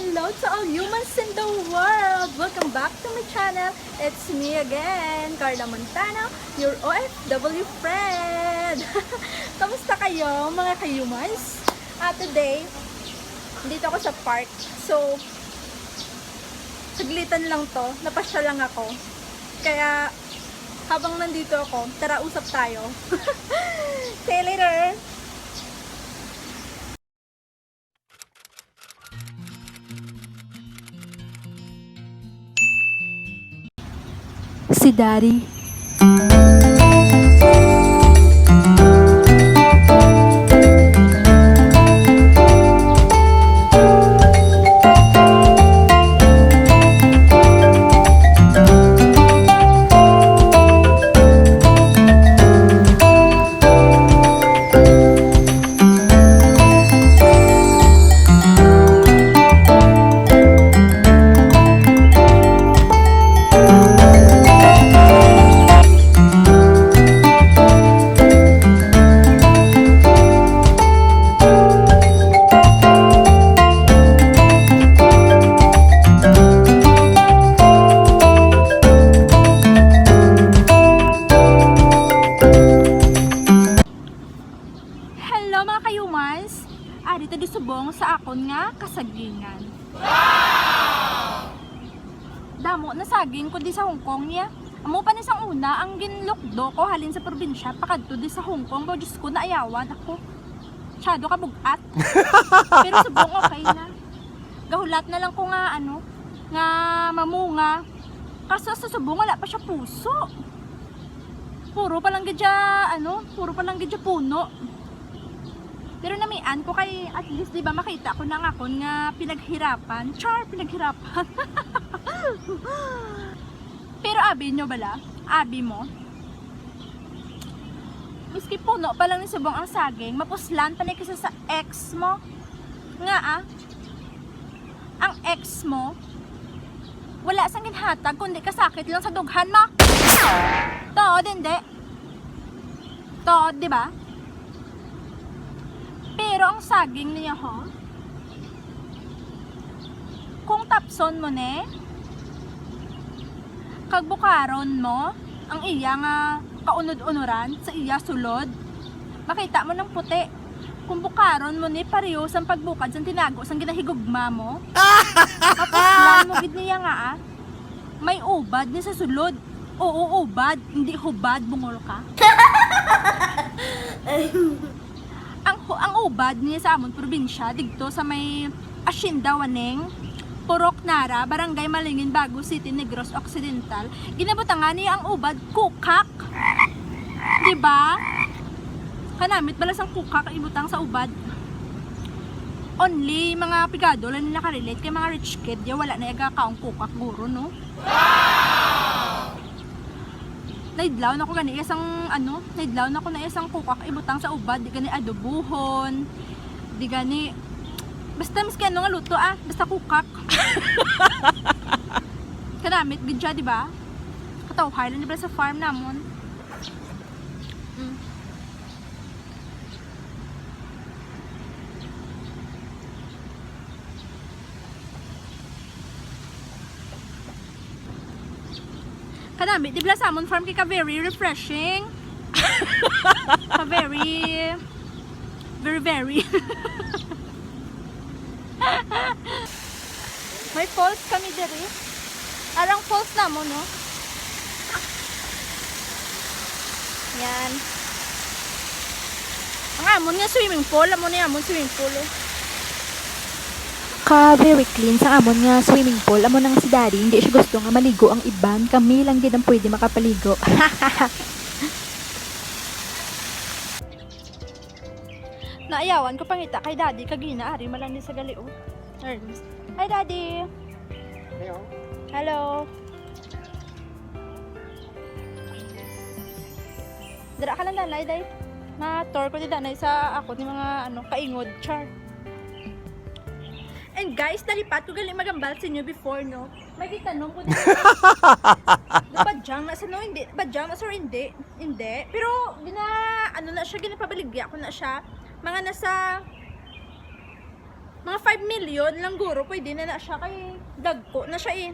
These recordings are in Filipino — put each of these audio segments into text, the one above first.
hello to all humans in the world! Welcome back to my channel. It's me again, Carla Montano, your OFW friend. Kamusta kayo mga ka-humans? Today, dito ako sa park. So, saglitan lang to. Napasya lang ako. Kaya, habang nandito ako, tara usap tayo. See you later! Si Daddy. Dito di subong sa akon nga kasagingan. Wow! Damo na saging ko di sa Hongkong niya. Amo pa ni sang una ang ginlokdo ko halin sa probinsya pakadto di sa Hongkong. Bo Diyos ko naayawan ako. Masyado ka bugat. Pero subong okay na. Gahulat na lang ko nga nga mamunga. Kaso sa subong wala pa siya puso. Puro pa lang gadya puno. Pero namian ko kay at least 'di ba makita ko na akon nga pinaghirapan. Pinaghirapan. Pero abi nyo bala? Abi mo? Miski puno pa lang ni subong ang saging, mapuslan pa ni kisa sa ex mo. Nga ang ex mo wala sang ginhatag kundi kasakit lang sa dughan mo. To, hindi. To, 'di ba? Pero ang saging niya kung tapson mo ne, kagbukaron mo, ang iya nga kaunod-unuran sa iya sulod, makita mo ng puti. Kung bukaron mo ne, pareho sang pagbukad sang tinago sang ginahigugma mo, kapuslan mo gid niya nga may ubad ni sa sulod. Oo, ubad, hindi hubad, bungol ka. Ang ubad niya sa amon probinsya digto sa may Asyenda Waneng, Purok Nara, Barangay Malingin, Bago City, Negros Occidental. Ginabutangan niya ang ubad kukak. 'Di ba? Kanamit balas ang kukak ibutang sa ubad. Only mga pigado lang nila ka-relate kay mga rich kid, ya wala na igakaong kukak guro, no? Naidlaw na ko gani isang kukak ibutang sa ubad, di gani adobuhon, di gani basta miski nga luto basta kukak. Kanamit gidya, di ba? Katawhar lang di ba sa farm namon. Kanami, di ba sa amon farm kay ka very refreshing. Ka very May falls kami diri. Arang falls na mo, no? Yan. Ang amon nga swimming pool, swimming pool. Very clean sa amon nga swimming pool. Amon nang si Daddy, hindi siya gusto nga maligo ang iban. Kami lang din ang pwede makapaligo. Naayawan ko pangita kay Daddy kagina ari malang sa galiw. Hi Daddy. Hello. Hello. Dira ka lang danay day. Ma-tour ko di danay sa ako ni mga kaingod char. And guys, nalipat ko galing magambal sa inyo before, no? May kitanong ko dito. Badyang na sa no, hindi. Badyang na sa hindi. Hindi. Pero, na siya, ginapabaligya ko na siya. Mga nasa Mga 5 million lang guro, pwede na siya kay dagko na siya eh.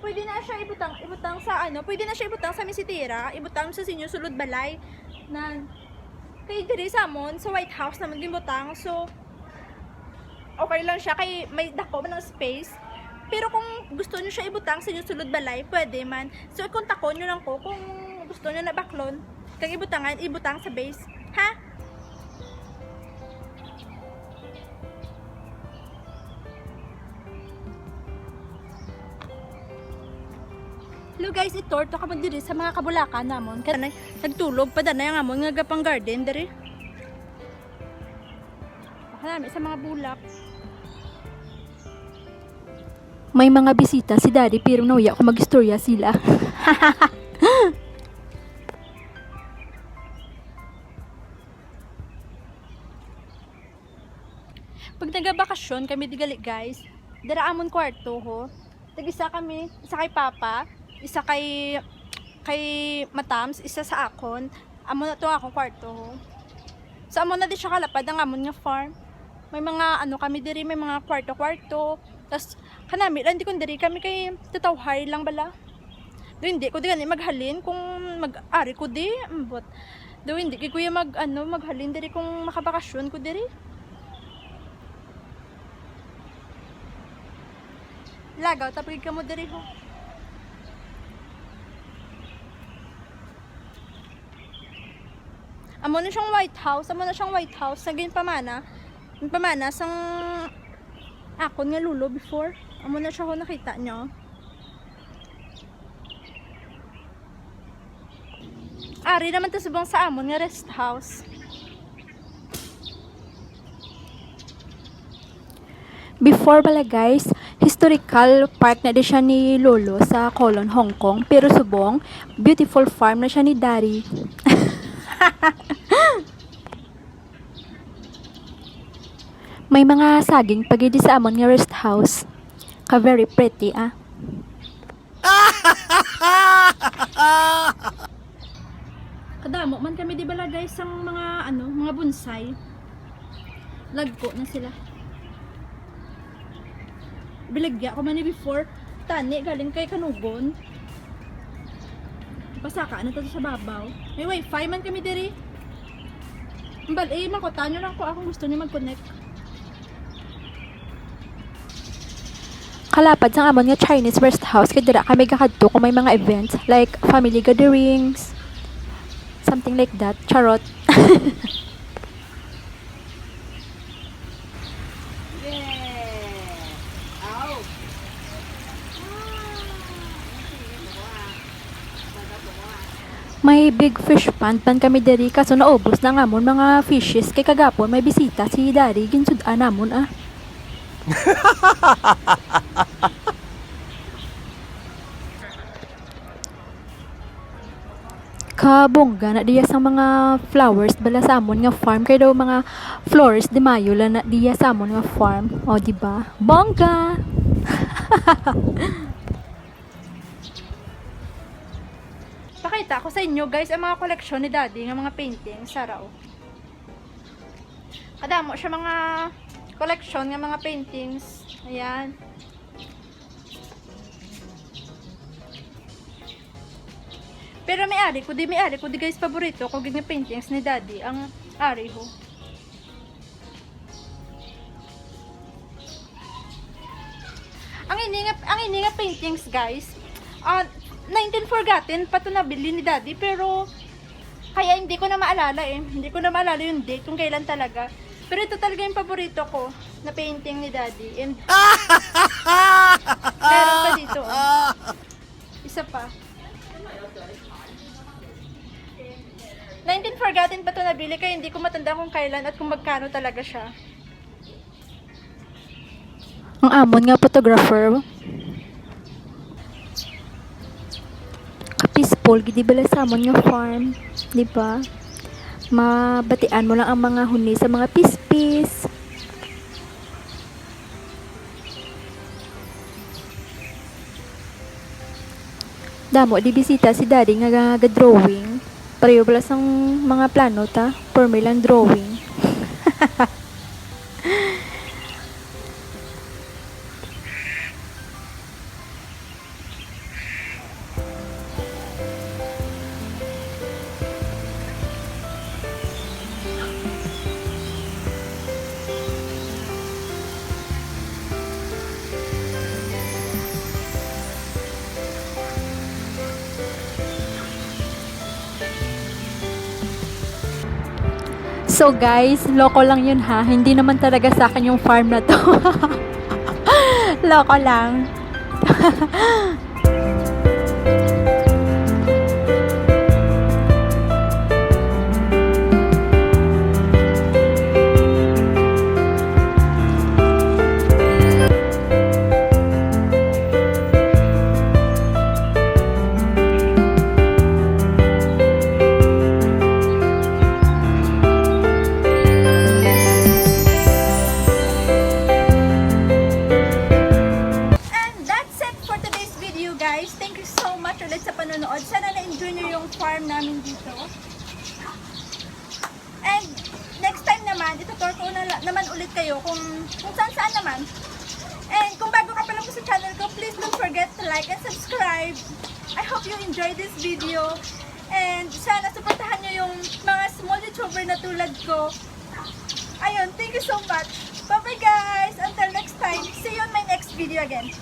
Pwede na siya ibutang sa ano, pwede na siya ibutang sa misitira, ibutang sa sinyo sulod balay na kay diri sa amon sa White House naman gibutang. So okay lang siya kay may dako man ng space. Pero kung gusto niyo siya ibutang sa inyo sulod balay, pwede man. So ikontakon niyo lang ko kung gusto niyo na baklon kag ibutang sa base, ha? Hello guys, itorto ka man diri sa mga kabulakan namon. Kanay nagtulog pa danay ang amon nga gapang garden diri. Hanami sa mga bulak. May mga bisita si Daddy pero nauya ko mag-istorya sila. Pag nagabakasyon kami digali guys, dara amon kwarto ho. Tag-isa kami, isa kay Papa, isa kay Matams, isa sa akon. Amo na to akong kwarto ho. Sa amo na di siya kalapad ang amon nga farm. May mga ano kami diri, may mga kwarto-kwarto. Tas kanami lang di kun diri kami kay tatawhay lang bala. Do hindi ko di gani maghalin kung mag-ari ko di ambot. Do hindi kay kuya maghalin diri kung makabakasyon ko diri. Lagaw tapos ka mo diri ho. Amo na siyang White House, naging pamana sang akon nga lulo before. Amo na siya ko nakita nyo. Ari naman to subong sa amon nga rest house. Before pala guys, historical park na di siya ni Lolo sa Kowloon, Hong Kong. Pero subong, beautiful farm na siya ni Daddy. May mga saging pagidi sa amon nga rest house. Ka very pretty ah. Kadamo man kami di bala guys ang mga bonsai. Lagko na sila. Bilagya ko man ni before tani galing kay Kanugon. Pasaka na to sa babaw. May wifi man kami diri. Mbal makutan nyo lang ko akong gusto niyo mag-connect. Kalapad sa amon nga Chinese rest house kay dira kami gakadto kung may mga events like family gatherings, something like that. Charot. May big fish pond pan kami diri kaso naubos na nga amon mga fishes kay kagapon may bisita si Daddy ginsud-an namon ah. Kabongga na diya sa mga flowers bala sa amon nga farm kay daw mga flores de mayo la na diya sa amon nga farm. O di ba? Bongga. Pakita ko sa inyo guys ang mga koleksyon ni Daddy ng mga painting sa raw. Kadamo siya mga koleksyon ng mga paintings. Ayan. Pero may ari ko di guys paborito ko gig paintings ni Daddy ang ari ho. Ang ini nga paintings guys. 19 forgotten pa to nabili ni Daddy pero kaya hindi ko na maalala eh. Hindi ko na maalala yung date kung kailan talaga. Pero ito talaga yung paborito ko na painting ni Daddy. And meron pa dito. Oh. Isa pa. 19 forgotten pa to nabili kaya hindi ko matanda kung kailan at kung magkano talaga siya. Ang amon nga photographer. Peaceful gidi bala sa amon nga farm, di ba? Mabatian mo lang ang mga huni sa mga pispis. Damo di bisita si Daddy nga ga-drawing. Pareho bala sang mga plano ta, for me lang drawing. So guys, loko lang yun ha. Hindi naman talaga sa akin yung farm na to. Loko lang. Guys, thank you so much ulit sa panonood. Sana na-enjoy nyo yung farm namin dito. And next time naman, itutur ko naman ulit kayo kung saan naman. And kung bago ka pa lang po sa channel ko, please don't forget to like and subscribe. I hope you enjoyed this video. And sana supportahan nyo yung mga small YouTuber na tulad ko. Ayun, thank you so much. Bye bye guys! Until next time, see you on my next video again.